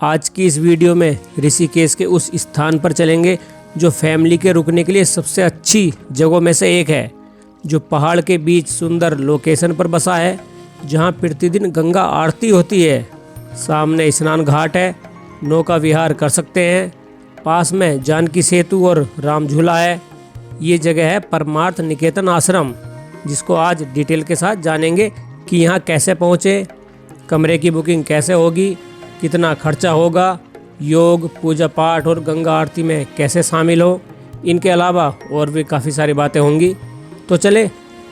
आज की इस वीडियो में ऋषिकेश के उस स्थान पर चलेंगे जो फैमिली के रुकने के लिए सबसे अच्छी जगहों में से एक है, जो पहाड़ के बीच सुंदर लोकेशन पर बसा है, जहां प्रतिदिन गंगा आरती होती है। सामने स्नान घाट है, नौका विहार कर सकते हैं, पास में जानकी सेतु और राम झूला है। ये जगह है परमार्थ निकेतन आश्रम, जिसको आज डिटेल के साथ जानेंगे कि यहाँ कैसे पहुँचे, कमरे की बुकिंग कैसे होगी, कितना खर्चा होगा, योग पूजा पाठ और गंगा आरती में कैसे शामिल हो। इनके अलावा और भी काफ़ी सारी बातें होंगी। तो चले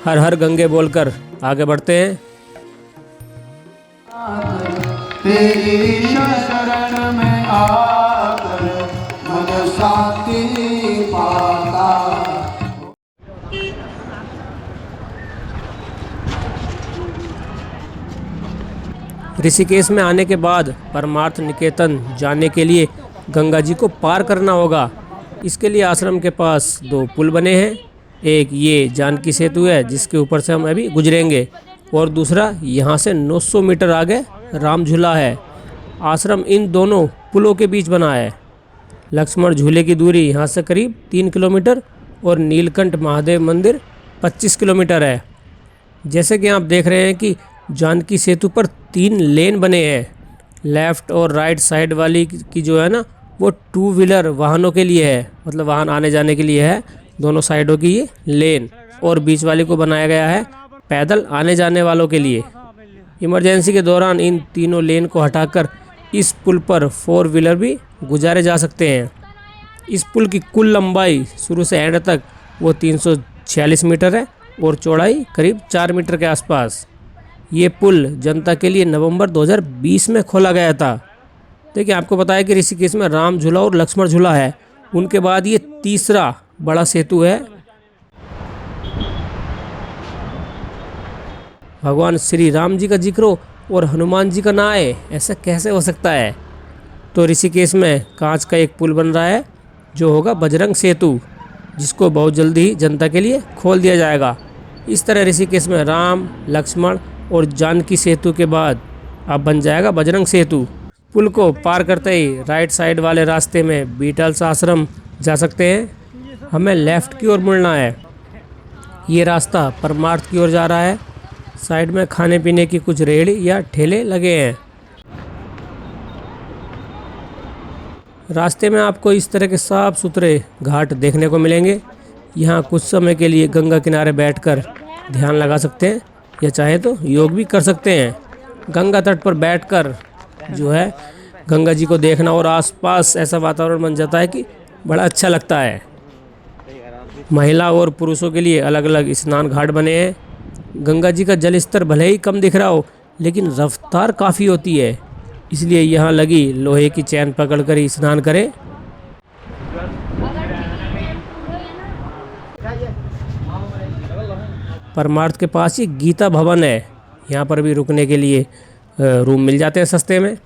हर हर गंगे बोलकर आगे बढ़ते हैं। तेरी शरण में आकर मन शांति पाता। ऋषिकेश में आने के बाद परमार्थ निकेतन जाने के लिए गंगा जी को पार करना होगा। इसके लिए आश्रम के पास 2 पुल बने हैं। एक ये जानकी सेतु है, जिसके ऊपर से हम अभी गुजरेंगे, और दूसरा यहाँ से 900 मीटर आगे राम झूला है। आश्रम इन दोनों पुलों के बीच बना है। लक्ष्मण झूले की दूरी यहाँ से करीब 3 किलोमीटर और नीलकंठ महादेव मंदिर 25 किलोमीटर है। जैसे कि आप देख रहे हैं कि जानकी सेतु पर 3 लेन बने हैं। लेफ़्ट और राइट साइड वाली की जो है ना, वो 2 व्हीलर वाहनों के लिए है, मतलब वाहन आने जाने के लिए है, दोनों साइडों की ये लेन। और बीच वाली को बनाया गया है पैदल आने जाने वालों के लिए। इमरजेंसी के दौरान इन तीनों लेन को हटाकर इस पुल पर 4 व्हीलर भी गुजारे जा सकते हैं। इस पुल की कुल लंबाई शुरू से एंड तक वो 346 मीटर है और चौड़ाई करीब 4 मीटर के आसपास। ये पुल जनता के लिए नवंबर 2020 में खोला गया था। देखिए, आपको पता है कि ऋषिकेश में राम झूला और लक्ष्मण झूला है, उनके बाद ये तीसरा बड़ा सेतु है। भगवान श्री राम जी का जिक्र हो और हनुमान जी का ना आए, ऐसा कैसे हो सकता है। तो ऋषिकेश में कांच का एक पुल बन रहा है, जो होगा बजरंग सेतु, जिसको बहुत जल्दी ही जनता के लिए खोल दिया जाएगा। इस तरह ऋषिकेश में राम, लक्ष्मण और जानकी सेतु के बाद अब बन जाएगा बजरंग सेतु। पुल को पार करते ही राइट साइड वाले रास्ते में बीटल्स आश्रम जा सकते हैं। हमें लेफ़्ट की ओर मुड़ना है। ये रास्ता परमार्थ की ओर जा रहा है। साइड में खाने पीने की कुछ रेहड़ी या ठेले लगे हैं। रास्ते में आपको इस तरह के साफ सुथरे घाट देखने को मिलेंगे। यहाँ कुछ समय के लिए गंगा किनारे बैठकर ध्यान लगा सकते हैं, या चाहे तो योग भी कर सकते हैं। गंगा तट पर बैठकर जो है गंगा जी को देखना और आसपास ऐसा वातावरण बन जाता है कि बड़ा अच्छा लगता है। महिला और पुरुषों के लिए अलग अलग स्नान घाट बने हैं। गंगा जी का जल स्तर भले ही कम दिख रहा हो, लेकिन रफ्तार काफ़ी होती है, इसलिए यहाँ लगी लोहे की चैन पकड़कर ही स्नान करें। परमार्थ के पास ही गीता भवन है, यहाँ पर भी रुकने के लिए रूम मिल जाते हैं सस्ते में।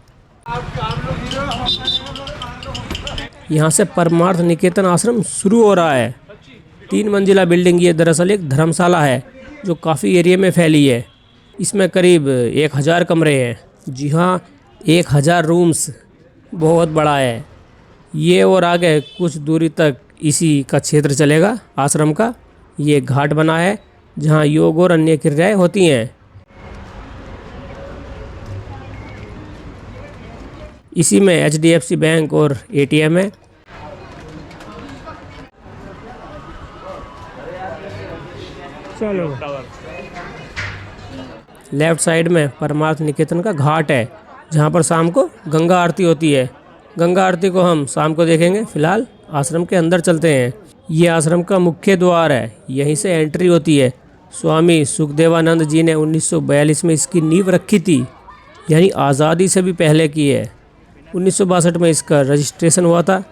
यहाँ से परमार्थ निकेतन आश्रम शुरू हो रहा है। 3 मंजिला बिल्डिंग ये दरअसल एक धर्मशाला है, जो काफ़ी एरिया में फैली है। इसमें करीब 1000 कमरे हैं। जी हाँ, 1000 रूम्स, बहुत बड़ा है ये। और आगे कुछ दूरी तक इसी का क्षेत्र चलेगा आश्रम का। ये घाट बना है जहाँ योग और अन्य क्रियाएं होती हैं। इसी में HDFC बैंक और ATM है। चलो, लेफ्ट साइड में परमार्थ निकेतन का घाट है, जहाँ पर शाम को गंगा आरती होती है। गंगा आरती को हम शाम को देखेंगे। फिलहाल आश्रम के अंदर चलते हैं। ये आश्रम का मुख्य द्वार है, यहीं से एंट्री होती है। स्वामी सुखदेवानंद जी ने 1942 में इसकी नींव रखी थी, यानी आज़ादी से भी पहले की है। 1962 में इसका रजिस्ट्रेशन हुआ था।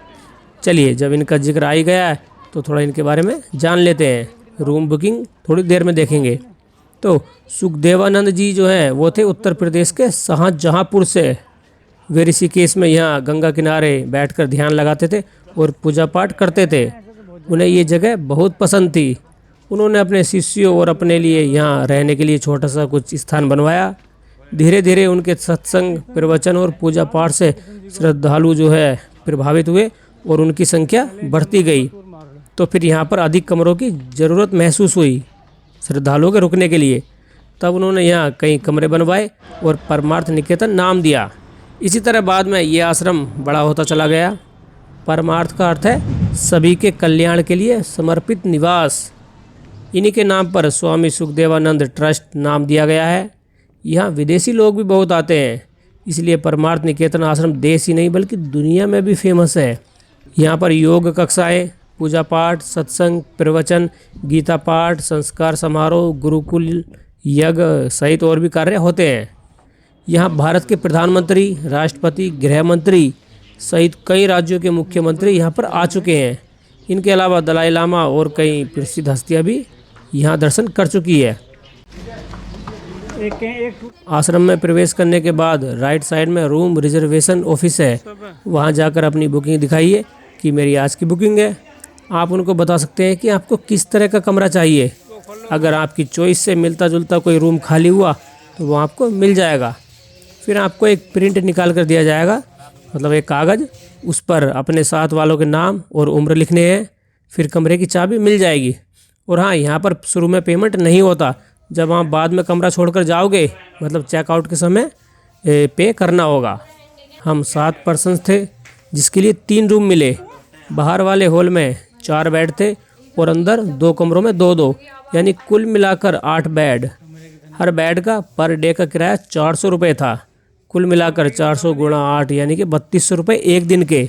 चलिए, जब इनका जिक्र आ ही गया है तो थोड़ा इनके बारे में जान लेते हैं। रूम बुकिंग थोड़ी देर में देखेंगे। तो सुखदेवानंद जी जो हैं वो थे उत्तर प्रदेश के शाहजहाँपुर से। वे ऋषिकेश में यहाँ गंगा किनारे बैठकर ध्यान लगाते थे और पूजा पाठ करते थे। उन्हें ये जगह बहुत पसंद थी। उन्होंने अपने शिष्यों और अपने लिए यहाँ रहने के लिए छोटा सा कुछ स्थान बनवाया। धीरे धीरे उनके सत्संग, प्रवचन और पूजा पाठ से श्रद्धालु जो है प्रभावित हुए और उनकी संख्या बढ़ती गई। तो फिर यहाँ पर अधिक कमरों की ज़रूरत महसूस हुई श्रद्धालुओं के रुकने के लिए। तब उन्होंने यहाँ कई कमरे बनवाए और परमार्थ निकेतन नाम दिया। इसी तरह बाद में ये आश्रम बड़ा होता चला गया। परमार्थ का अर्थ है सभी के कल्याण के लिए समर्पित निवास। इन्हीं के नाम पर स्वामी सुखदेवानंद ट्रस्ट नाम दिया गया है। यहाँ विदेशी लोग भी बहुत आते हैं, इसलिए परमार्थ निकेतन आश्रम देश ही नहीं बल्कि दुनिया में भी फेमस है। यहाँ पर योग कक्षाएं, पूजा पाठ, सत्संग, प्रवचन, गीता पाठ, संस्कार समारोह, गुरुकुल, यज्ञ सहित और भी कार्य होते हैं। यहाँ भारत के प्रधानमंत्री, राष्ट्रपति, गृह मंत्री सहित कई राज्यों के मुख्यमंत्री यहाँ पर आ चुके हैं। इनके अलावा दलाई लामा और कई प्रसिद्ध हस्तियाँ भी यहाँ दर्शन कर चुकी है। आश्रम में प्रवेश करने के बाद राइट साइड में रूम रिजर्वेशन ऑफिस है। वहाँ जाकर अपनी बुकिंग दिखाइए कि मेरी आज की बुकिंग है। आप उनको बता सकते हैं कि आपको किस तरह का कमरा चाहिए। अगर आपकी चॉइस से मिलता जुलता कोई रूम खाली हुआ तो वो आपको मिल जाएगा। फिर आपको एक प्रिंट निकाल कर दिया जाएगा, मतलब एक कागज़, उस पर अपने साथ वालों के नाम और उम्र लिखने हैं। फिर कमरे की चाबी मिल जाएगी। और हाँ, यहाँ पर शुरू में पेमेंट नहीं होता। जब आप बाद में कमरा छोड़कर जाओगे, मतलब चेकआउट के समय पे करना होगा। हम 7 पर्सन थे, जिसके लिए 3 रूम मिले। बाहर वाले हॉल में 4 बेड थे और अंदर 2 कमरों में 2-2, यानी कुल मिलाकर 8 बेड। हर बेड का पर डे का किराया 400 रुपये था। कुल मिलाकर 400 गुणा 8 यानी कि 3200 रुपये एक दिन के।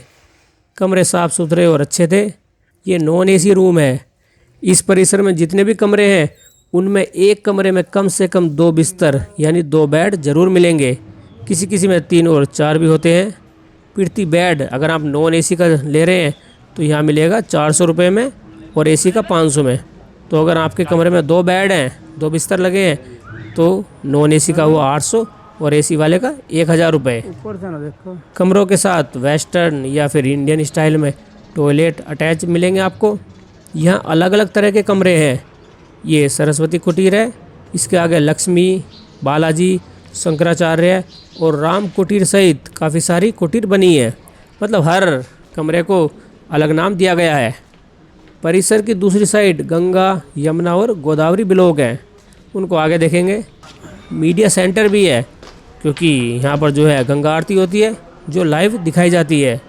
कमरे साफ़ सुथरे और अच्छे थे। ये नॉन एसी रूम है। इस परिसर में जितने भी कमरे हैं उनमें एक कमरे में कम से कम 2 बिस्तर यानी 2 बेड ज़रूर मिलेंगे। किसी किसी में 3 और 4 भी होते हैं। प्रति बेड अगर आप नॉन एसी का ले रहे हैं तो यहाँ मिलेगा 400 रुपये में और एसी का 500 में। तो अगर आपके कमरे में 2 बेड हैं, 2 बिस्तर लगे हैं, तो नॉन एसी का हुआ 800 और एसी वाले का 1000 रुपये। कमरों के साथ वेस्टर्न या फिर इंडियन स्टाइल में टॉयलेट अटैच मिलेंगे आपको। यहाँ अलग अलग तरह के कमरे हैं। ये सरस्वती कुटीर है, इसके आगे लक्ष्मी, बालाजी, शंकराचार्य और राम कुटीर सहित काफ़ी सारी कुटीर बनी है। मतलब हर कमरे को अलग नाम दिया गया है। परिसर की दूसरी साइड गंगा, यमुना और गोदावरी ब्लॉक हैं, उनको आगे देखेंगे। मीडिया सेंटर भी है, क्योंकि यहाँ पर जो है गंगा आरती होती है जो लाइव दिखाई जाती है।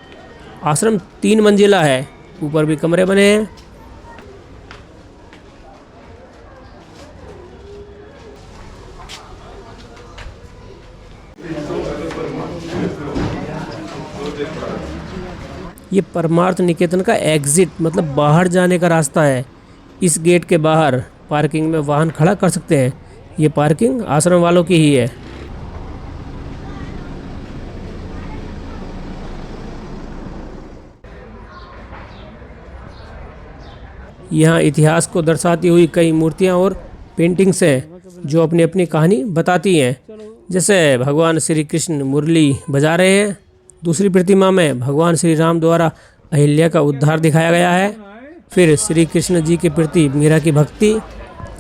आश्रम 3 मंजिला है, ऊपर भी कमरे बने हैं। ये परमार्थ निकेतन का एग्जिट मतलब बाहर जाने का रास्ता है। इस गेट के बाहर पार्किंग में वाहन खड़ा कर सकते हैं। ये पार्किंग आश्रम वालों की ही है। यहाँ इतिहास को दर्शाती हुई कई मूर्तियाँ और पेंटिंग्स हैं जो अपनी अपनी कहानी बताती हैं। जैसे भगवान श्री कृष्ण मुरली बजा रहे हैं। दूसरी प्रतिमा में भगवान श्री राम द्वारा अहिल्या का उद्धार दिखाया गया है। फिर श्री कृष्ण जी के प्रति मीरा की भक्ति।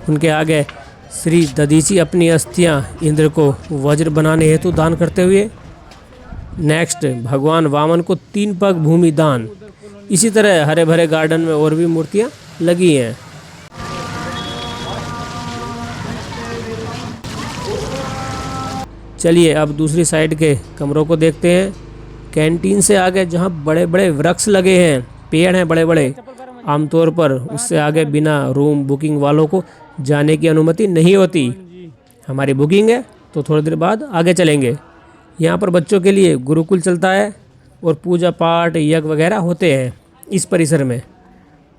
उनके आगे श्री दधीची अपनी अस्थियां इंद्र को वज्र बनाने हेतु दान करते हुए। नेक्स्ट भगवान वामन को 3 पग भूमि दान। इसी तरह हरे भरे गार्डन में और भी मूर्तियां लगी हैं। चलिए अब दूसरी साइड के कमरों को देखते हैं। कैंटीन से आगे जहाँ बड़े बड़े वृक्ष लगे हैं, पेड़ हैं बड़े बड़े, आमतौर पर उससे आगे बिना रूम बुकिंग वालों को जाने की अनुमति नहीं होती। हमारी बुकिंग है तो थोड़ी देर बाद आगे चलेंगे। यहाँ पर बच्चों के लिए गुरुकुल चलता है और पूजा पाठ यज्ञ वगैरह होते हैं इस परिसर में।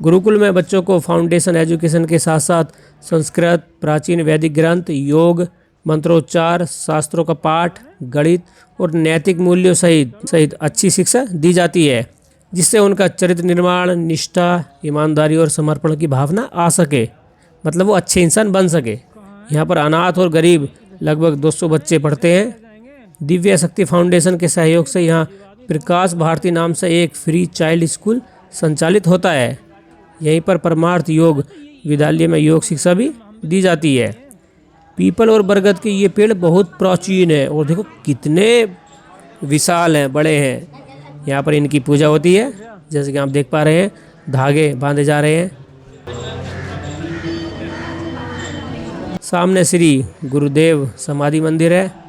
गुरुकुल में बच्चों को फाउंडेशन एजुकेशन के साथ साथ संस्कृत, प्राचीन वैदिक ग्रंथ, योग, मंत्रोच्चार, शास्त्रों का पाठ, गणित और नैतिक मूल्यों सहित अच्छी शिक्षा दी जाती है, जिससे उनका चरित्र निर्माण, निष्ठा, ईमानदारी और समर्पण की भावना आ सके, मतलब वो अच्छे इंसान बन सके। यहाँ पर अनाथ और गरीब लगभग 200 बच्चे पढ़ते हैं। दिव्य शक्ति फाउंडेशन के सहयोग से यहाँ प्रकाश भारती नाम से एक फ्री चाइल्ड स्कूल संचालित होता है। यहीं पर परमार्थ योग विद्यालय में योग शिक्षा भी दी जाती है। पीपल और बरगद के ये पेड़ बहुत प्राचीन है और देखो कितने विशाल हैं, बड़े हैं। यहाँ पर इनकी पूजा होती है, जैसे कि आप देख पा रहे हैं धागे बांधे जा रहे हैं। सामने श्री गुरुदेव समाधि मंदिर है।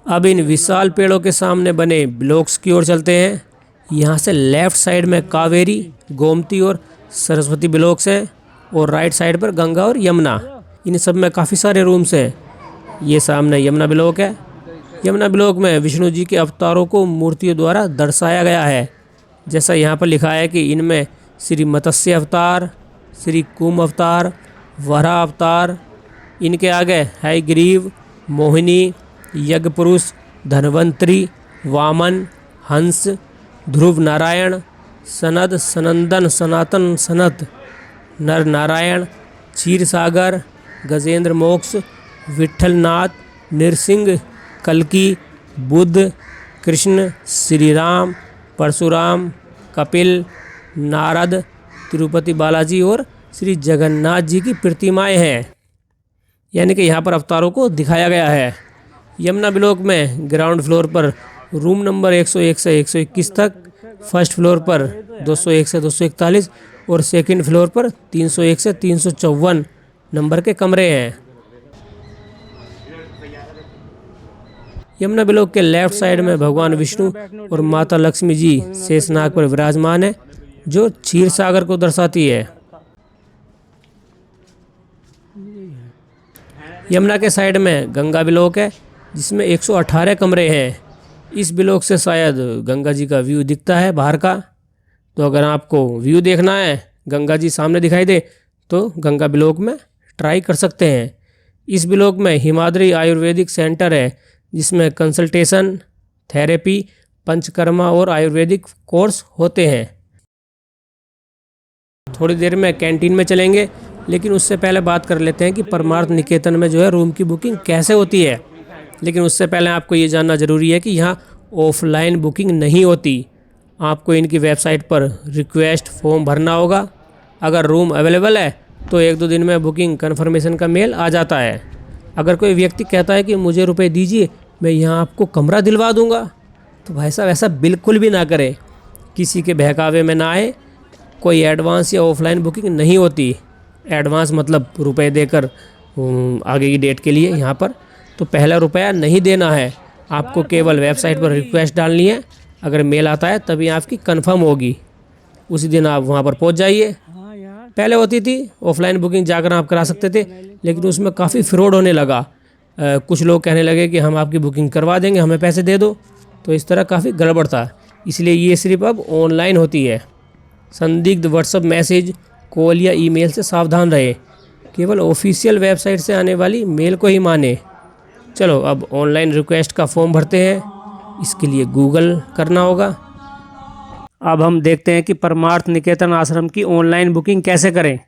अब इन विशाल पेड़ों के सामने बने ब्लॉक्स की ओर चलते हैं। यहाँ से लेफ्ट साइड में कावेरी, गोमती और सरस्वती ब्लॉक्स हैं और राइट साइड पर गंगा और यमुना। इन सब में काफ़ी सारे रूम्स हैं। ये सामने यमुना ब्लॉक है। यमुना ब्लॉक में विष्णु जी के अवतारों को मूर्तियों द्वारा दर्शाया गया है। जैसा यहाँ पर लिखा है कि इनमें श्री मत्स्य अवतार, श्री कुंभ अवतार, वराह अवतार, इनके आगे है ग्रीव, मोहिनी, यज्ञ पुरुष, धन्वंतरी, वामन, हंस, ध्रुव नारायण, सनद, सनंदन, सनातन, सनत, नर नारायण, क्षीर सागर, गजेंद्र मोक्ष, विठलनाथ, नृसिंह, कल्की, बुद्ध, कृष्ण, श्री राम, परशुराम, कपिल, नारद, तिरुपति बालाजी और श्री जगन्नाथ जी की प्रतिमाएं हैं। यानी कि यहाँ पर अवतारों को दिखाया गया है। यमुना ब्लॉक में ग्राउंड फ्लोर पर रूम नंबर 101 से 121 तक, फर्स्ट फ्लोर पर 201 से 241 और सेकंड फ्लोर पर 301 से 354 नंबर के कमरे हैं। यमुना ब्लॉक के लेफ्ट साइड में भगवान विष्णु और माता लक्ष्मी जी शेषनाग पर विराजमान है, जो क्षीर सागर को दर्शाती है। यमुना के साइड में गंगा ब्लॉक है, जिसमें 118 कमरे हैं। इस ब्लॉक से शायद गंगा जी का व्यू दिखता है बाहर का। तो अगर आपको व्यू देखना है, गंगा जी सामने दिखाई दे, तो गंगा ब्लॉक में ट्राई कर सकते हैं। इस ब्लॉक में हिमाद्री आयुर्वेदिक सेंटर है, जिसमें कंसल्टेशन, थेरेपी, पंचकर्मा और आयुर्वेदिक कोर्स होते हैं। थोड़ी देर में कैंटीन में चलेंगे, लेकिन उससे पहले बात कर लेते हैं कि परमार्थ निकेतन में जो है रूम की बुकिंग कैसे होती है। लेकिन उससे पहले आपको ये जानना ज़रूरी है कि यहाँ ऑफलाइन बुकिंग नहीं होती। आपको इनकी वेबसाइट पर रिक्वेस्ट फॉर्म भरना होगा। अगर रूम अवेलेबल है तो 1-2 दिन में बुकिंग कन्फर्मेशन का मेल आ जाता है। अगर कोई व्यक्ति कहता है कि मुझे रुपए दीजिए, मैं यहाँ आपको कमरा दिलवा दूँगा, तो भाई साहब ऐसा बिल्कुल भी ना करें। किसी के बहकावे में ना आए। कोई एडवांस या ऑफलाइन बुकिंग नहीं होती। एडवांस मतलब रुपए देकर आगे की डेट के लिए यहाँ पर तो पहला रुपया नहीं देना है। आपको केवल वेबसाइट पर रिक्वेस्ट डालनी है। अगर मेल आता है तभी आपकी कंफर्म होगी। उसी दिन आप वहाँ पर पहुँच जाइए। पहले होती थी ऑफलाइन बुकिंग, जाकर आप करा सकते थे, लेकिन उसमें काफ़ी फ्रॉड होने लगा। कुछ लोग कहने लगे कि हम आपकी बुकिंग करवा देंगे, हमें पैसे दे दो। तो इस तरह काफ़ी गड़बड़ था। इसलिए ये सिर्फ अब ऑनलाइन होती है। संदिग्ध व्हाट्सएप मैसेज, कॉल या ईमेल से सावधान रहे। केवल ऑफिशियल वेबसाइट से आने वाली मेल को ही माने। चलो अब ऑनलाइन रिक्वेस्ट का फॉर्म भरते हैं। इसके लिए गूगल करना होगा। अब हम देखते हैं कि परमार्थ निकेतन आश्रम की ऑनलाइन बुकिंग कैसे करें।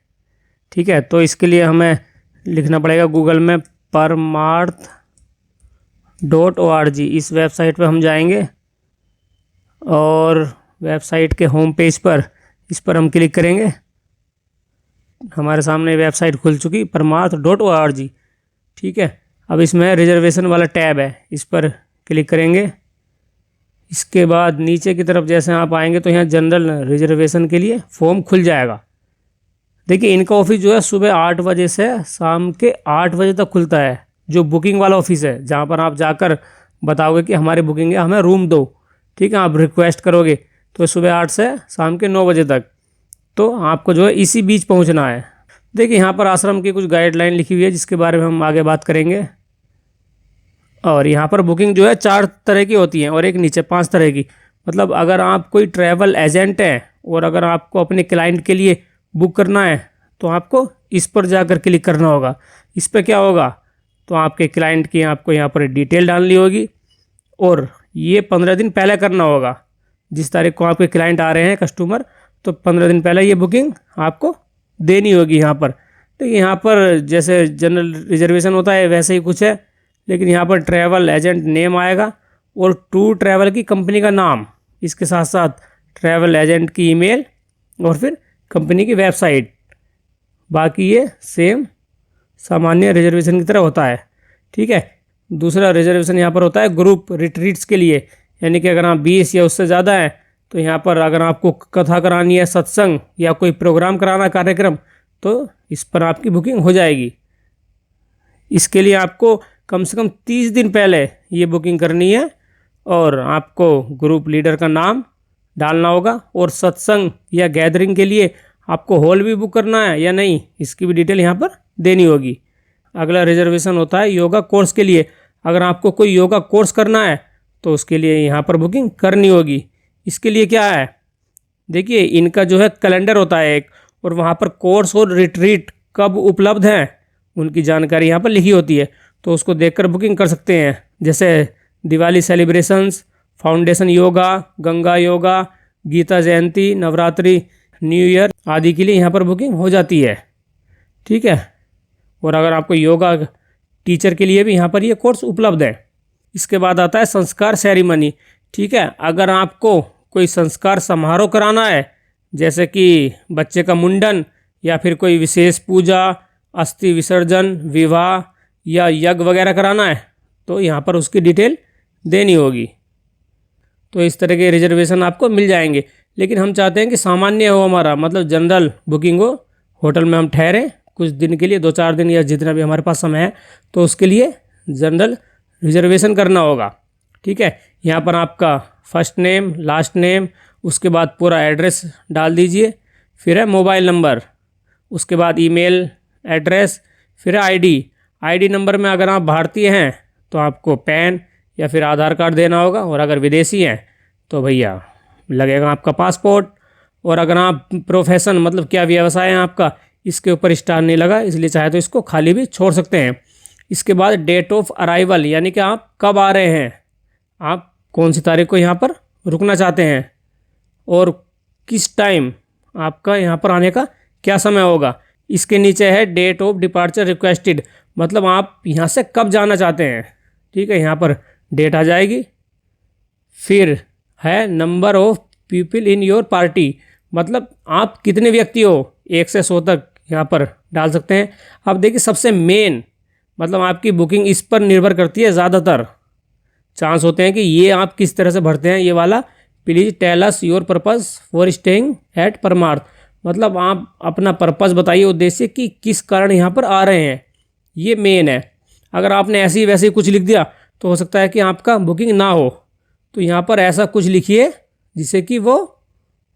ठीक है, तो इसके लिए हमें लिखना पड़ेगा गूगल में parmarth.org। इस वेबसाइट पर हम जाएंगे और वेबसाइट के होम पेज पर इस पर हम क्लिक करेंगे। हमारे सामने वेबसाइट खुल चुकी parmarth.org। ठीक है, अब इसमें रिजर्वेशन वाला टैब है, इस पर क्लिक करेंगे। इसके बाद नीचे की तरफ जैसे आप आएंगे तो यहाँ जनरल रिजर्वेशन के लिए फॉर्म खुल जाएगा। देखिए इनका ऑफिस जो है सुबह 8 बजे से शाम के 8 बजे तक खुलता है। जो बुकिंग वाला ऑफिस है, जहाँ पर आप जाकर बताओगे कि हमारी बुकिंग है, हमें रूम दो। ठीक है, आप रिक्वेस्ट करोगे तो सुबह 8 से शाम के 9 बजे तक। तो आपको जो है इसी बीच पहुंचना है। देखिए यहाँ पर आश्रम की कुछ गाइडलाइन लिखी हुई है, जिसके बारे में हम आगे बात करेंगे। और यहाँ पर बुकिंग जो है 4 तरह की होती हैं और एक नीचे 5 तरह की। मतलब अगर आप कोई ट्रैवल एजेंट हैं और अगर आपको अपने क्लाइंट के लिए बुक करना है तो आपको इस पर जाकर क्लिक करना होगा। इस पर क्या होगा, तो आपके क्लाइंट की आपको यहाँ पर डिटेल डालनी होगी और ये 15 दिन पहले करना होगा। जिस तारीख को आपके क्लाइंट आ रहे हैं कस्टमर, तो 15 दिन पहले ये बुकिंग आपको देनी होगी यहाँ पर। तो यहाँ पर जैसे जनरल रिजर्वेशन होता है वैसे ही कुछ है, लेकिन यहाँ पर ट्रैवल एजेंट नेम आएगा और टूर ट्रैवल की कंपनी का नाम, इसके साथ साथ ट्रैवल एजेंट की ईमेल और फिर कंपनी की वेबसाइट। बाकी ये सेम सामान्य रिजर्वेशन की तरह होता है। ठीक है। दूसरा रिजर्वेशन यहाँ पर होता है ग्रुप रिट्रीट्स के लिए, यानी कि अगर आप 20 या उससे ज़्यादा हैं तो यहाँ पर अगर आपको कथा करानी है, सत्संग या कोई प्रोग्राम कराना कार्यक्रम, तो इस पर आपकी बुकिंग हो जाएगी। इसके लिए आपको कम से कम 30 दिन पहले ये बुकिंग करनी है और आपको ग्रुप लीडर का नाम डालना होगा। और सत्संग या गैदरिंग के लिए आपको हॉल भी बुक करना है या नहीं, इसकी भी डिटेल यहाँ पर देनी होगी। अगला रिजर्वेशन होता है योगा कोर्स के लिए। अगर आपको कोई योगा कोर्स करना है तो उसके लिए यहाँ पर बुकिंग करनी होगी। इसके लिए क्या है, देखिए इनका जो है कैलेंडर होता है एक, और वहाँ पर कोर्स और रिट्रीट कब उपलब्ध हैं उनकी जानकारी यहाँ पर लिखी होती है, तो उसको देखकर बुकिंग कर सकते हैं। जैसे Diwali celebrations, foundation yoga, Ganga yoga, Gita Jayanti, Navratri, new year आदि के लिए यहाँ पर बुकिंग हो जाती है। ठीक है। और अगर आपको योगा टीचर के लिए भी यहाँ पर ये कोर्स उपलब्ध है। इसके बाद आता है संस्कार सेरेमनी। ठीक है। अगर आपको कोई संस्कार समारोह कराना है, जैसे कि बच्चे का मुंडन या फिर कोई विशेष पूजा, अस्थि विसर्जन, विवाह या यज्ञ वगैरह कराना है, तो यहाँ पर उसकी डिटेल देनी होगी। तो इस तरह के रिजर्वेशन आपको मिल जाएंगे। लेकिन हम चाहते हैं कि सामान्य हो हमारा, मतलब जनरल बुकिंग हो, होटल में हम ठहरें कुछ दिन के लिए, 2-4 दिन या जितना भी हमारे पास समय है, तो उसके लिए जनरल रिजर्वेशन करना होगा। ठीक है। यहाँ पर आपका फर्स्ट नेम, लास्ट नेम, उसके बाद पूरा एड्रेस डाल दीजिए, फिर है मोबाइल नंबर, उसके बाद ईमेल एड्रेस, फिर है आईडी नंबर में अगर आप भारतीय हैं तो आपको पैन या फिर आधार कार्ड देना होगा, और अगर विदेशी हैं तो भैया लगेगा आपका पासपोर्ट। और अगर आप प्रोफेशन मतलब क्या व्यवसाय है आपका, इसके ऊपर स्टार नहीं लगा, इसलिए चाहे तो इसको खाली भी छोड़ सकते हैं। इसके बाद डेट ऑफ अराइवल, यानी कि आप कब आ रहे हैं, आप कौन सी तारीख को यहाँ पर रुकना चाहते हैं और किस टाइम आपका यहाँ पर आने का क्या समय होगा। इसके नीचे है डेट ऑफ डिपार्चर रिक्वेस्टेड, मतलब आप यहाँ से कब जाना चाहते हैं। ठीक है। यहाँ पर डेट आ जाएगी। फिर है number of people in your party, मतलब आप कितने व्यक्ति हो, 1 से 100 तक यहाँ पर डाल सकते हैं। अब देखिए सबसे मेन मतलब आपकी बुकिंग इस पर निर्भर करती है, ज़्यादातर चांस होते हैं कि ये आप किस तरह से भरते हैं ये वाला, please tell us your purpose for staying at Parmarth, मतलब आप अपना पर्पस बताइए, उद्देश्य कि किस कारण यहाँ पर आ रहे हैं, ये मेन है। अगर आपने ऐसे ही वैसे ही कुछ लिख दिया तो हो सकता है कि आपका बुकिंग ना हो। तो यहाँ पर ऐसा कुछ लिखिए जिससे कि वो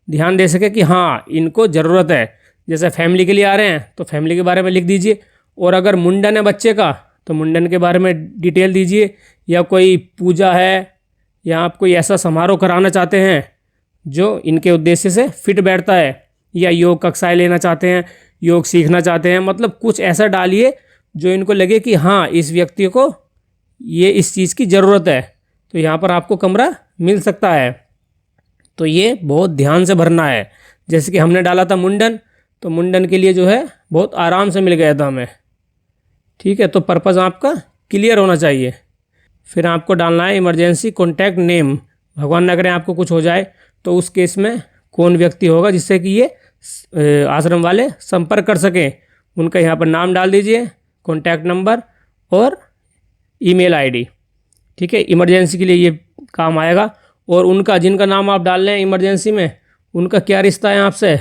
ध्यान दे सके कि हाँ इनको ज़रूरत है। जैसे फैमिली के लिए आ रहे हैं तो फैमिली के बारे में लिख दीजिए, और अगर मुंडन है बच्चे का तो मुंडन के बारे में डिटेल दीजिए, या कोई पूजा है या आप कोई ऐसा समारोह कराना चाहते हैं जो इनके उद्देश्य से फिट बैठता है, या योग कक्षाएं लेना चाहते हैं, योग सीखना चाहते हैं, मतलब कुछ ऐसा डालिए जो इनको लगे कि हाँ इस व्यक्ति को ये इस चीज़ की ज़रूरत है, तो यहाँ पर आपको कमरा मिल सकता है। तो ये बहुत ध्यान से भरना है। जैसे कि हमने डाला था मुंडन, तो मुंडन के लिए जो है बहुत आराम से मिल गया था हमें। ठीक है। तो पर्पज़ आपका क्लियर होना चाहिए। फिर आपको डालना है इमरजेंसी कॉन्टैक्ट नेम, भगवान ना करें आपको कुछ हो जाए तो उस केस में कौन व्यक्ति होगा जिससे कि ये आश्रम वाले संपर्क कर सकें, उनका यहाँ पर नाम डाल दीजिए, कॉन्टैक्ट नंबर और ईमेल आईडी। ठीक है। इमरजेंसी के लिए ये काम आएगा। और उनका जिनका नाम आप डाल रहे हैं इमरजेंसी में, उनका क्या रिश्ता है आपसे,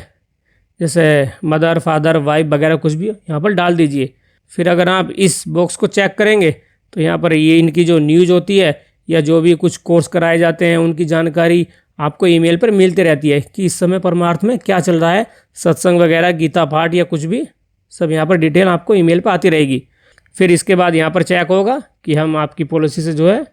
जैसे मदर, फादर, वाइफ वगैरह कुछ भी यहाँ पर डाल दीजिए। फिर अगर आप इस बॉक्स को चेक करेंगे तो यहाँ पर ये इनकी जो न्यूज़ होती है या जो भी कुछ कोर्स कराए जाते हैं उनकी जानकारी आपको ईमेल पर मिलती रहती है कि इस समय परमार्थ में क्या चल रहा है, सत्संग वगैरह, गीता पाठ या कुछ भी, सब यहाँ पर डिटेल आपको ईमेल पर आती रहेगी। फिर इसके बाद यहाँ पर चेक होगा कि हम आपकी पॉलिसी से जो है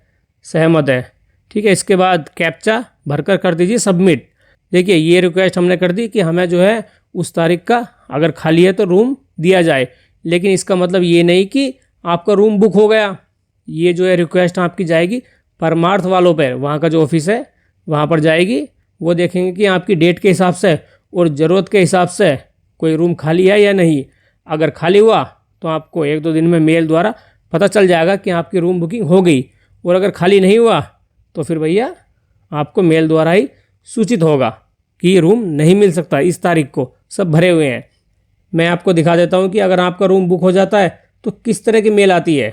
सहमत हैं। ठीक है। इसके बाद कैप्चा भरकर कर दीजिए सबमिट। देखिए ये रिक्वेस्ट हमने कर दी कि हमें जो है उस तारीख का अगर खाली है तो रूम दिया जाए, लेकिन इसका मतलब ये नहीं कि आपका रूम बुक हो गया। ये जो है रिक्वेस्ट आपकी जाएगी परमार्थ वालों पर, वहाँ का जो ऑफिस है वहाँ पर जाएगी, वो देखेंगे कि आपकी डेट के हिसाब से और ज़रूरत के हिसाब से कोई रूम खाली है या नहीं। अगर खाली हुआ तो आपको 1-2 दिन में मेल द्वारा पता चल जाएगा कि आपकी रूम बुकिंग हो गई, और अगर खाली नहीं हुआ तो फिर भैया आपको मेल द्वारा ही सूचित होगा कि ये रूम नहीं मिल सकता, इस तारीख को सब भरे हुए हैं। मैं आपको दिखा देता हूँ कि अगर आपका रूम बुक हो जाता है तो किस तरह की मेल आती है।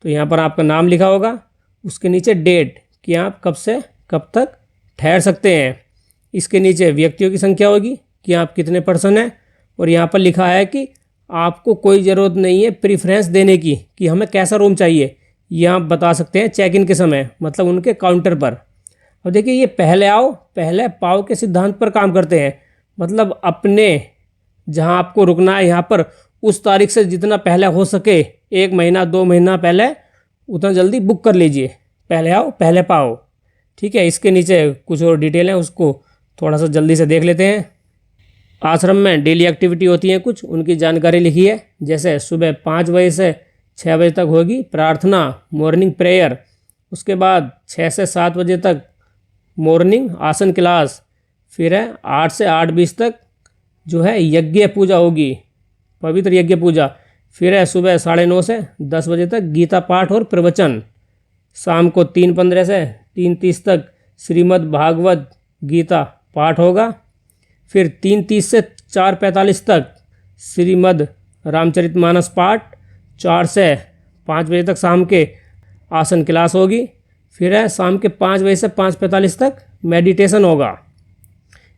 तो यहाँ पर आपका नाम लिखा होगा, उसके नीचे डेट कि आप कब से कब तक ठहर सकते हैं। इसके नीचे व्यक्तियों की संख्या होगी कि आप कितने पर्सन हैं, और यहाँ पर लिखा है कि आपको कोई ज़रूरत नहीं है प्रेफरेंस देने की कि हमें कैसा रूम चाहिए। ये आप बता सकते हैं चेक इन के समय, मतलब उनके काउंटर पर। और देखिए ये पहले आओ पहले पाओ के सिद्धांत पर काम करते हैं। मतलब अपने जहां आपको रुकना है यहाँ पर उस तारीख से जितना पहले हो सके, 1 महीना 2 महीना पहले, उतना जल्दी बुक कर लीजिए। पहले आओ पहले पाओ। ठीक है, इसके नीचे कुछ और डिटेल है, उसको थोड़ा सा जल्दी से देख लेते हैं। आश्रम में डेली एक्टिविटी होती है कुछ, उनकी जानकारी लिखी है। जैसे सुबह 5 बजे से 6 बजे तक होगी प्रार्थना, मॉर्निंग प्रेयर। उसके बाद 6 से 7 बजे तक मॉर्निंग आसन क्लास। फिर है 8 से 8:20 तक जो है यज्ञ पूजा होगी, पवित्र यज्ञ पूजा। फिर है सुबह 9:30 से 10 बजे तक गीता पाठ और प्रवचन। शाम को 3:15 से 3:30 तक श्रीमद् भागवत गीता पाठ होगा। फिर 3:30 से 4:45 तक श्रीमद् रामचरितमानस पाठ। 4 से 5 बजे तक शाम के आसन क्लास होगी। फिर है शाम के 5 बजे से 5:45 तक मेडिटेशन होगा।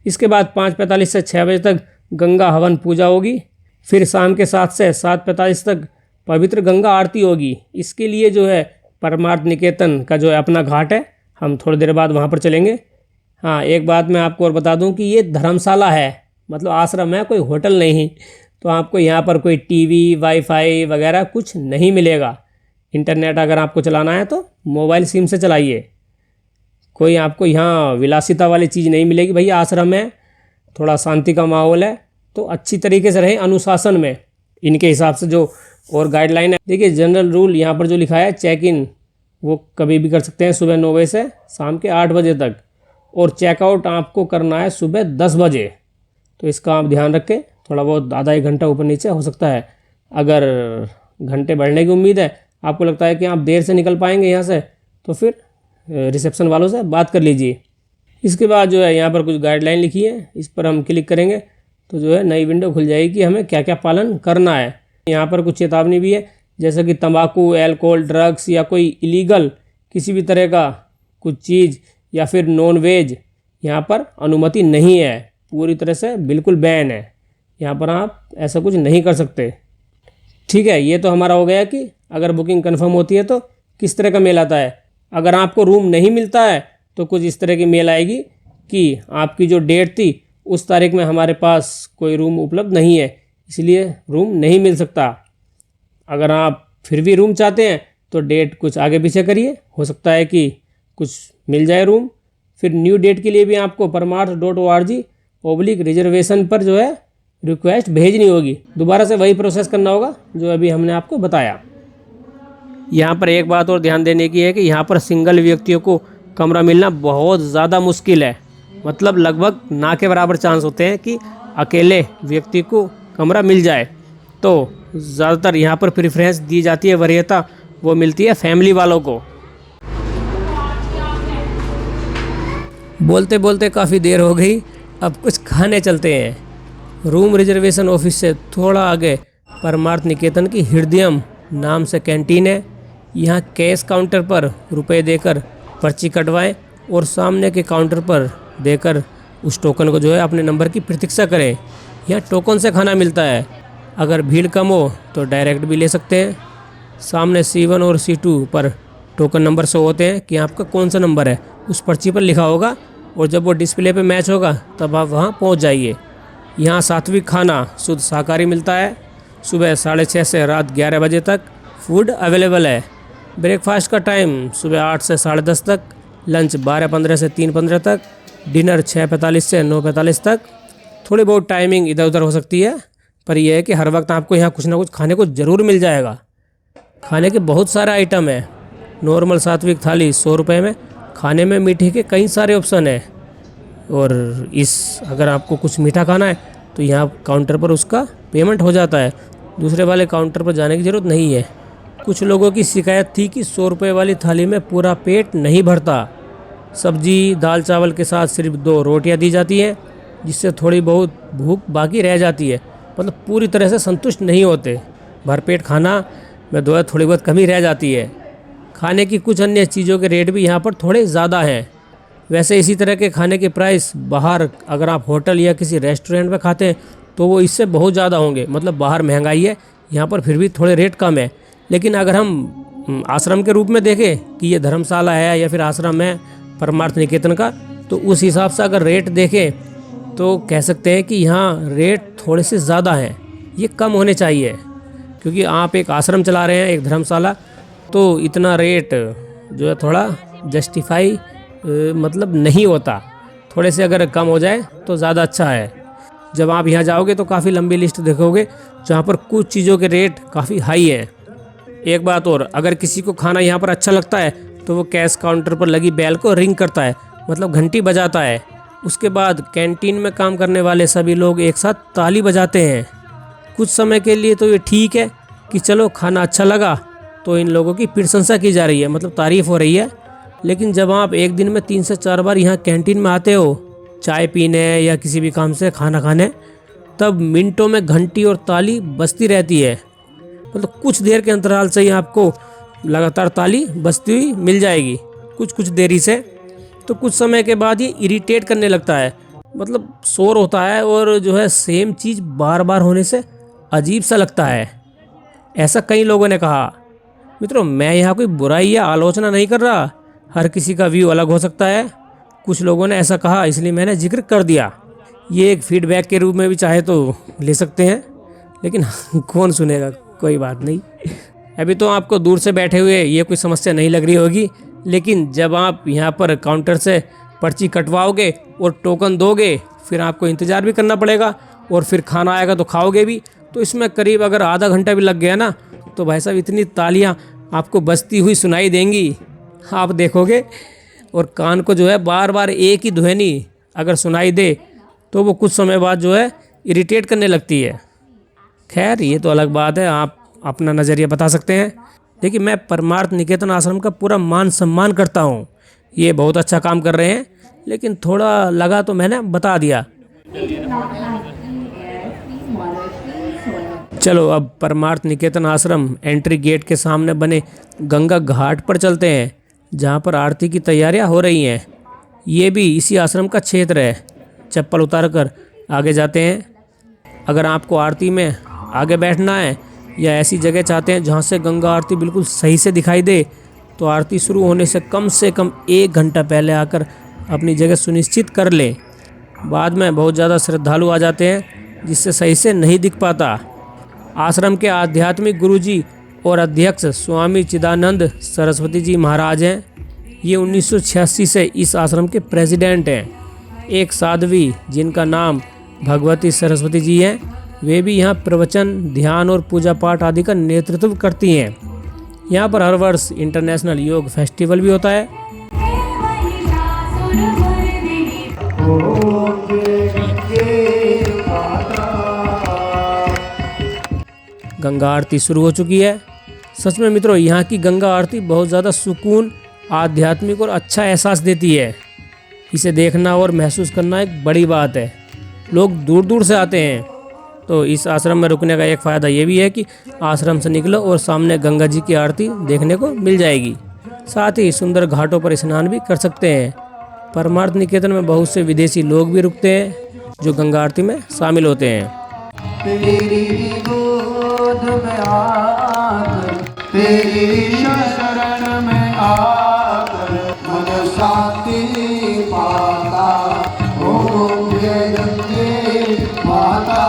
इसके बाद 5:45 से 6 बजे तक गंगा हवन पूजा होगी। फिर शाम के 7 से 7:45 तक पवित्र गंगा आरती होगी। इसके लिए जो है परमार्थ निकेतन का जो है अपना घाट है, हम थोड़ी देर बाद वहाँ पर चलेंगे। हाँ, एक बात मैं आपको और बता दूं कि ये धर्मशाला है, मतलब आश्रम है, कोई होटल नहीं। तो आपको यहाँ पर कोई टीवी वाईफाई वगैरह कुछ नहीं मिलेगा। इंटरनेट अगर आपको चलाना है तो मोबाइल सिम से चलाइए। कोई आपको यहाँ विलासिता वाली चीज़ नहीं मिलेगी। भैया आश्रम है, थोड़ा शांति का माहौल है, तो अच्छी तरीके से रहें अनुशासन में। इनके हिसाब से जो और गाइडलाइन है, देखिए जनरल रूल यहाँ पर जो लिखा है, चेक इन वो कभी भी कर सकते हैं सुबह 9 बजे से शाम के 8 बजे तक, और चेकआउट आपको करना है सुबह 10 बजे। तो इसका आप ध्यान रखें। थोड़ा बहुत आधा 1 घंटा ऊपर नीचे हो सकता है। अगर घंटे बढ़ने की उम्मीद है, आपको लगता है कि आप देर से निकल पाएंगे यहाँ से, तो फिर रिसेप्शन वालों से बात कर लीजिए। इसके बाद जो है यहाँ पर कुछ गाइडलाइन लिखी है, इस पर हम क्लिक करेंगे तो जो है नई विंडो खुल जाएगी कि हमें क्या क्या पालन करना है। यहाँ पर कुछ चेतावनी भी है, जैसे कि तंबाकू, अल्कोहल, ड्रग्स या कोई इलीगल किसी भी तरह का कुछ चीज़ या फिर नॉन वेज यहाँ पर अनुमति नहीं है। पूरी तरह से बिल्कुल बैन है, यहाँ पर आप ऐसा कुछ नहीं कर सकते। ठीक है, ये तो हमारा हो गया कि अगर बुकिंग कंफर्म होती है तो किस तरह का मेल आता है। अगर आपको रूम नहीं मिलता है तो कुछ इस तरह की मेल आएगी कि आपकी जो डेट थी उस तारीख में हमारे पास कोई रूम उपलब्ध नहीं है, इसलिए रूम नहीं मिल सकता। अगर आप फिर भी रूम चाहते हैं तो डेट कुछ आगे पीछे करिए, हो सकता है कि कुछ मिल जाए रूम। फिर न्यू डेट के लिए भी आपको parmarth.org/रिजर्वेशन पर जो है रिक्वेस्ट भेजनी होगी। दोबारा से वही प्रोसेस करना होगा जो अभी हमने आपको बताया। यहाँ पर एक बात और ध्यान देने की है कि यहाँ पर सिंगल व्यक्तियों को कमरा मिलना बहुत ज़्यादा मुश्किल है। मतलब लगभग ना के बराबर चांस होते हैं कि अकेले व्यक्ति को कमरा मिल जाए। तो ज़्यादातर यहाँ पर प्रेफरेंस दी जाती है, वरीयता वो मिलती है फैमिली वालों को। बोलते बोलते काफ़ी देर हो गई, अब कुछ खाने चलते हैं। रूम रिजर्वेशन ऑफिस से थोड़ा आगे परमार्थ निकेतन की हृदयम नाम से कैंटीन है। यहाँ कैश काउंटर पर रुपए देकर पर्ची कटवाएं और सामने के काउंटर पर देकर उस टोकन को जो है अपने नंबर की प्रतीक्षा करें। यहाँ टोकन से खाना मिलता है। अगर भीड़ कम हो तो डायरेक्ट भी ले सकते हैं। सामने C1 और C2 पर टोकन नंबर शो होते हैं कि आपका कौन सा नंबर है, उस पर्ची पर लिखा होगा, और जब वो डिस्प्ले पे मैच होगा तब आप वहाँ पहुँच जाइए। यहाँ सात्विक खाना शुद्ध शाकाहारी मिलता है। सुबह 6:30 से रात 11 बजे तक फूड अवेलेबल है। ब्रेकफास्ट का टाइम सुबह 8 से 10:30 तक, लंच 12:15 से 3:15 तक, डिनर 6:45 से 9:45 तक। थोड़ी बहुत टाइमिंग इधर उधर हो सकती है, पर यह है कि हर वक्त आपको यहाँ कुछ ना कुछ खाने को ज़रूर मिल जाएगा। खाने के बहुत सारे आइटम है। नॉर्मल सात्विक थाली 100 रुपये में, खाने में मीठे के कई सारे ऑप्शन है। और अगर आपको कुछ मीठा खाना है तो यहाँ काउंटर पर उसका पेमेंट हो जाता है, दूसरे वाले काउंटर पर जाने की ज़रूरत नहीं है। कुछ लोगों की शिकायत थी कि 100 रुपये वाली थाली में पूरा पेट नहीं भरता। सब्जी दाल चावल के साथ सिर्फ 2 रोटियां दी जाती हैं, जिससे थोड़ी बहुत भूख बाकी रह जाती है। मतलब पूरी तरह से संतुष्ट नहीं होते। भरपेट खाना में थोड़ी बहुत कमी रह जाती है। खाने की कुछ अन्य चीज़ों के रेट भी यहाँ पर थोड़े ज़्यादा हैं। वैसे इसी तरह के खाने के प्राइस बाहर अगर आप होटल या किसी रेस्टोरेंट में खाते हैं तो वो इससे बहुत ज़्यादा होंगे। मतलब बाहर महंगाई है, यहाँ पर फिर भी थोड़े रेट कम है। लेकिन अगर हम आश्रम के रूप में देखें कि ये धर्मशाला है या फिर आश्रम है परमार्थ निकेतन का, तो उस हिसाब से अगर रेट देखें तो कह सकते हैं कि यहाँ रेट थोड़े से ज़्यादा हैं। ये कम होने चाहिए, क्योंकि आप एक आश्रम चला रहे हैं, एक धर्मशाला, तो इतना रेट जो है थोड़ा जस्टिफाई मतलब नहीं होता। थोड़े से अगर कम हो जाए तो ज़्यादा अच्छा है। जब आप यहाँ जाओगे तो काफ़ी लंबी लिस्ट देखोगे जहाँ पर कुछ चीज़ों के रेट काफ़ी हाई हैं। एक बात और, अगर किसी को खाना यहाँ पर अच्छा लगता है तो वो कैश काउंटर पर लगी बेल को रिंग करता है, मतलब घंटी बजाता है। उसके बाद कैंटीन में काम करने वाले सभी लोग एक साथ ताली बजाते हैं। कुछ समय के लिए तो ये ठीक है कि चलो खाना अच्छा लगा तो इन लोगों की प्रशंसा की जा रही है, मतलब तारीफ़ हो रही है। लेकिन जब आप एक दिन में 3 से 4 बार यहाँ कैंटीन में आते हो चाय पीने या किसी भी काम से खाना खाने, तब मिनटों में घंटी और ताली बजती रहती है। मतलब कुछ देर के अंतराल से ही आपको लगातार ताली बजती हुई मिल जाएगी, कुछ देरी से। तो कुछ समय के बाद ये इरिटेट करने लगता है, मतलब शोर होता है और जो है सेम चीज़ बार बार होने से अजीब सा लगता है, ऐसा कई लोगों ने कहा। मित्रों, मैं यहाँ कोई बुराई या आलोचना नहीं कर रहा, हर किसी का व्यू अलग हो सकता है। कुछ लोगों ने ऐसा कहा इसलिए मैंने जिक्र कर दिया। ये एक फीडबैक के रूप में भी चाहे तो ले सकते हैं, लेकिन कौन सुनेगा, कोई बात नहीं। अभी तो आपको दूर से बैठे हुए ये कोई समस्या नहीं लग रही होगी, लेकिन जब आप यहाँ पर काउंटर से पर्ची कटवाओगे और टोकन दोगे, फिर आपको इंतज़ार भी करना पड़ेगा और फिर खाना आएगा तो खाओगे भी। तो इसमें करीब अगर आधा घंटा भी लग गया ना, तो भाई साहब इतनी तालियाँ आपको बजती हुई सुनाई देंगी, आप देखोगे। और कान को जो है बार बार एक ही ध्वनि अगर सुनाई दे तो वो कुछ समय बाद जो है इरिटेट करने लगती है। खैर, ये तो अलग बात है, आप अपना नज़रिया बता सकते हैं। देखिए, मैं परमार्थ निकेतन आश्रम का पूरा मान सम्मान करता हूँ, ये बहुत अच्छा काम कर रहे हैं, लेकिन थोड़ा लगा तो मैंने बता दिया। चलो अब परमार्थ निकेतन आश्रम एंट्री गेट के सामने बने गंगा घाट पर चलते हैं, जहाँ पर आरती की तैयारियाँ हो रही हैं। ये भी इसी आश्रम का क्षेत्र है। चप्पल उतारकर आगे जाते हैं। अगर आपको आरती में आगे बैठना है या ऐसी जगह चाहते हैं जहाँ से गंगा आरती बिल्कुल सही से दिखाई दे, तो आरती शुरू होने से कम 1 घंटा पहले आकर अपनी जगह सुनिश्चित कर लें। बाद में बहुत ज़्यादा श्रद्धालु आ जाते हैं, जिससे सही से नहीं दिख पाता। आश्रम के आध्यात्मिक गुरुजी और अध्यक्ष स्वामी चिदानंद सरस्वती जी महाराज हैं। ये 1986 से इस आश्रम के प्रेसिडेंट हैं। एक साध्वी जिनका नाम भगवती सरस्वती जी हैं, वे भी यहाँ प्रवचन, ध्यान और पूजा पाठ आदि का नेतृत्व करती हैं। यहाँ पर हर वर्ष इंटरनेशनल योग फेस्टिवल भी होता है। गंगा आरती शुरू हो चुकी है। सच में मित्रों, यहाँ की गंगा आरती बहुत ज़्यादा सुकून, आध्यात्मिक और अच्छा एहसास देती है। इसे देखना और महसूस करना एक बड़ी बात है। लोग दूर दूर से आते हैं। तो इस आश्रम में रुकने का एक फ़ायदा ये भी है कि आश्रम से निकलो और सामने गंगा जी की आरती देखने को मिल जाएगी। साथ ही सुंदर घाटों पर स्नान भी कर सकते हैं। परमार्थ निकेतन में बहुत से विदेशी लोग भी रुकते हैं जो गंगा आरती में शामिल होते हैं। तेरी गोद में आकर, तेरी शरण में आकर मन शांति पाता, ओम जय गंगे माता।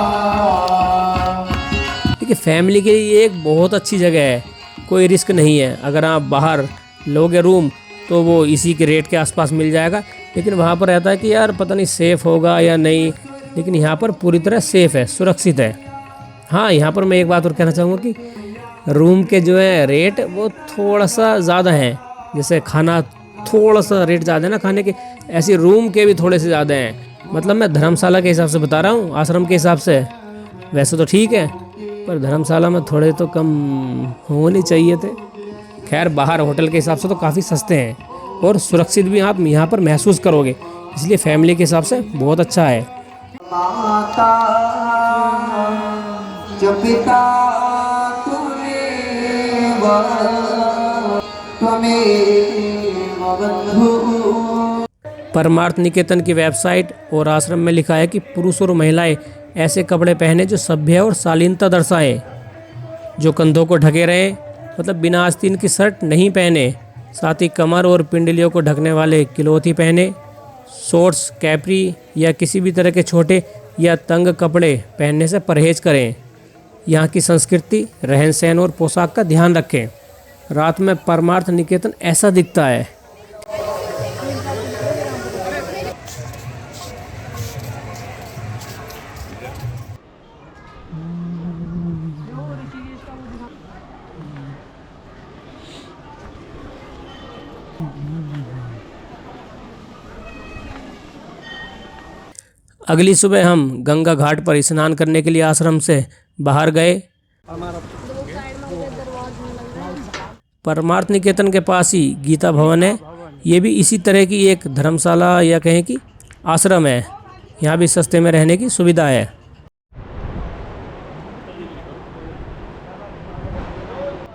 देखिए, फैमिली के लिए एक बहुत अच्छी जगह है, कोई रिस्क नहीं है। अगर आप बाहर लोगे रूम तो वो इसी के रेट के आसपास मिल जाएगा, लेकिन वहाँ पर रहता है कि यार पता नहीं सेफ़ होगा या नहीं, लेकिन यहाँ पर पूरी तरह सेफ़ है, सुरक्षित है। हाँ, यहाँ पर मैं एक बात और कहना चाहूँगा कि रूम के जो है रेट वो थोड़ा सा ज़्यादा हैं। जैसे खाना थोड़ा सा रेट ज़्यादा है ना खाने के, ऐसे रूम के भी थोड़े से ज़्यादा हैं। मतलब मैं धर्मशाला के हिसाब से बता रहा हूँ, आश्रम के हिसाब से वैसे तो ठीक है, पर धर्मशाला में थोड़े तो कम होने चाहिए थे। खैर, बाहर होटल के हिसाब से तो काफ़ी सस्ते हैं और सुरक्षित भी आप यहाँ पर महसूस करोगे, इसलिए फैमिली के हिसाब से बहुत अच्छा है। माता च पिता त्वमेव बन्धुः। परमार्थ निकेतन की वेबसाइट और आश्रम में लिखा है कि पुरुष और महिलाएं ऐसे कपड़े पहने जो सभ्य और शालीनता दर्शाएं, जो कंधों को ढके रहे, मतलब बिना आस्तीन की शर्ट नहीं पहने, साथ ही कमर और पिंडलियों को ढकने वाले किलोथी पहने, शॉर्ट्स, कैप्री या किसी भी तरह के छोटे या तंग कपड़े पहनने से परहेज करें। यहाँ की संस्कृति, रहन सहन और पोशाक का ध्यान रखें। रात में परमार्थ निकेतन ऐसा दिखता है। अगली सुबह हम गंगा घाट पर स्नान करने के लिए आश्रम से बाहर गए। परमार्थ निकेतन के पास ही गीता भवन है। ये भी इसी तरह की एक धर्मशाला या कहें कि आश्रम है। यहाँ भी सस्ते में रहने की सुविधा है।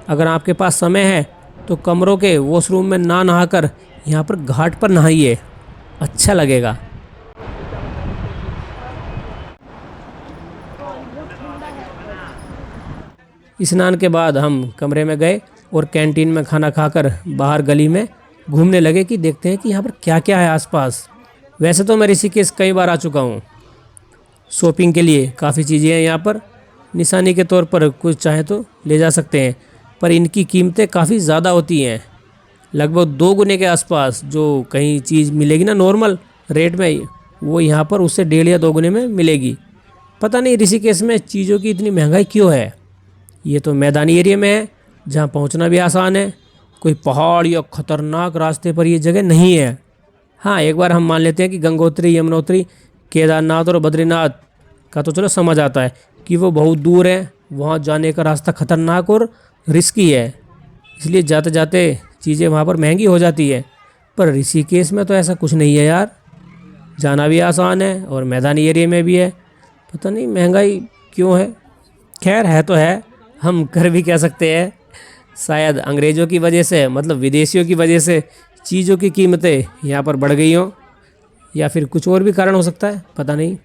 अगर आपके पास समय है तो कमरों के वॉशरूम में ना नहाकर यहाँ पर घाट पर नहाइए, अच्छा लगेगा। स्नान के बाद हम कमरे में गए और कैंटीन में खाना खाकर बाहर गली में घूमने लगे कि देखते हैं कि यहाँ पर क्या क्या है आसपास। वैसे तो मैं ऋषिकेश कई बार आ चुका हूँ। शॉपिंग के लिए काफ़ी चीज़ें हैं यहाँ पर। निशानी के तौर पर कुछ चाहे तो ले जा सकते हैं, पर इनकी कीमतें काफ़ी ज़्यादा होती हैं, लगभग 2 गुने के आसपास। जो कहीं चीज़ मिलेगी ना नॉर्मल रेट में, वो यहाँ पर उससे 1.5 या 2 गुने में मिलेगी। पता नहीं ऋषिकेश में चीज़ों की इतनी महंगाई क्यों है। ये तो मैदानी एरिया में है जहाँ पहुँचना भी आसान है। कोई पहाड़ या खतरनाक रास्ते पर ये जगह नहीं है। हाँ, एक बार हम मान लेते हैं कि गंगोत्री, यमुनोत्री, केदारनाथ और बद्रीनाथ का तो चलो समझ आता है कि वो बहुत दूर है, वहाँ जाने का रास्ता खतरनाक और रिस्की है, इसलिए जाते जाते चीज़ें वहाँ पर महंगी हो जाती है। पर ऋषिकेश में तो ऐसा कुछ नहीं है यार, जाना भी आसान है और मैदानी एरिया में भी है। पता नहीं महंगाई क्यों है। खैर है तो है, हम कर भी कह सकते हैं। शायद अंग्रेज़ों की वजह से, मतलब विदेशियों की वजह से चीज़ों की कीमतें यहाँ पर बढ़ गई हों, या फिर कुछ और भी कारण हो सकता है, पता नहीं।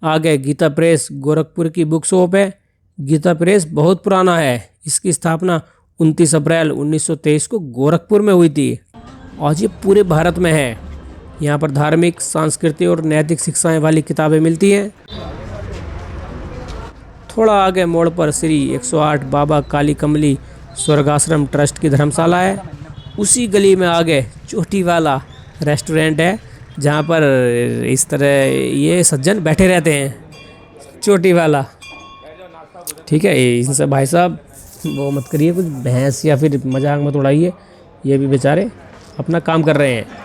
आगे गीता प्रेस गोरखपुर की बुक शॉप है। गीता प्रेस बहुत पुराना है। इसकी स्थापना 29 अप्रैल 1923 को गोरखपुर में हुई थी। आज ये पूरे भारत में है। यहाँ पर धार्मिक, सांस्कृतिक और नैतिक शिक्षाएं वाली किताबें मिलती हैं। थोड़ा आगे मोड़ पर श्री 108 बाबा काली कमली स्वर्गाश्रम ट्रस्ट की धर्मशाला है। उसी गली में आगे चोटी वाला रेस्टोरेंट है, जहाँ पर इस तरह ये सज्जन बैठे रहते हैं, चोटी वाला। ठीक है, इनसे भाई साहब वो मत करिए कुछ बहस या फिर मजाक मत उड़ाइए, ये भी बेचारे अपना काम कर रहे हैं।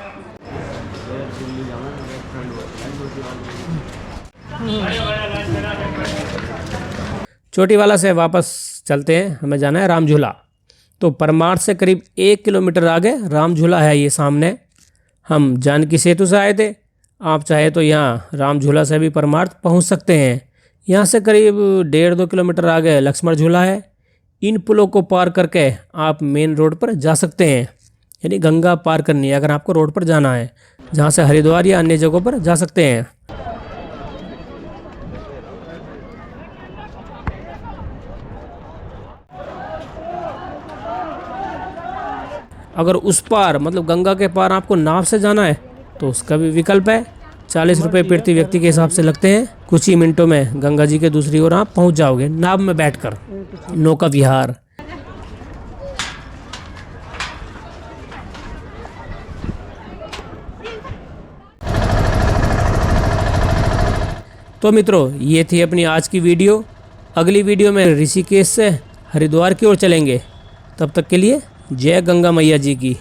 चोटी वाला से वापस चलते हैं, हमें जाना है राम झूला। तो परमार्थ से करीब 1 किलोमीटर आगे राम झूला है, ये सामने। हम जानकी सेतु से आए थे। आप चाहे तो यहाँ राम झूला से भी परमार्थ पहुँच सकते हैं। यहाँ से करीब 1.5-2 किलोमीटर आगे लक्ष्मण झूला है। इन पुलों को पार करके आप मेन रोड पर जा सकते हैं, यानी गंगा पार करनी है अगर आपको रोड पर जाना है, जहाँ से हरिद्वार या अन्य जगहों पर जा सकते हैं। अगर उस पार मतलब गंगा के पार आपको नाव से जाना है तो उसका भी विकल्प है। 40 रुपये प्रति व्यक्ति के हिसाब से लगते हैं। कुछ ही मिनटों में गंगा जी के दूसरी ओर आप पहुंच जाओगे नाव में बैठकर। नौका विहार। तो मित्रों, ये थी अपनी आज की वीडियो। अगली वीडियो में ऋषिकेश से हरिद्वार की ओर चलेंगे। तब तक के लिए जय गंगा मैया जी की।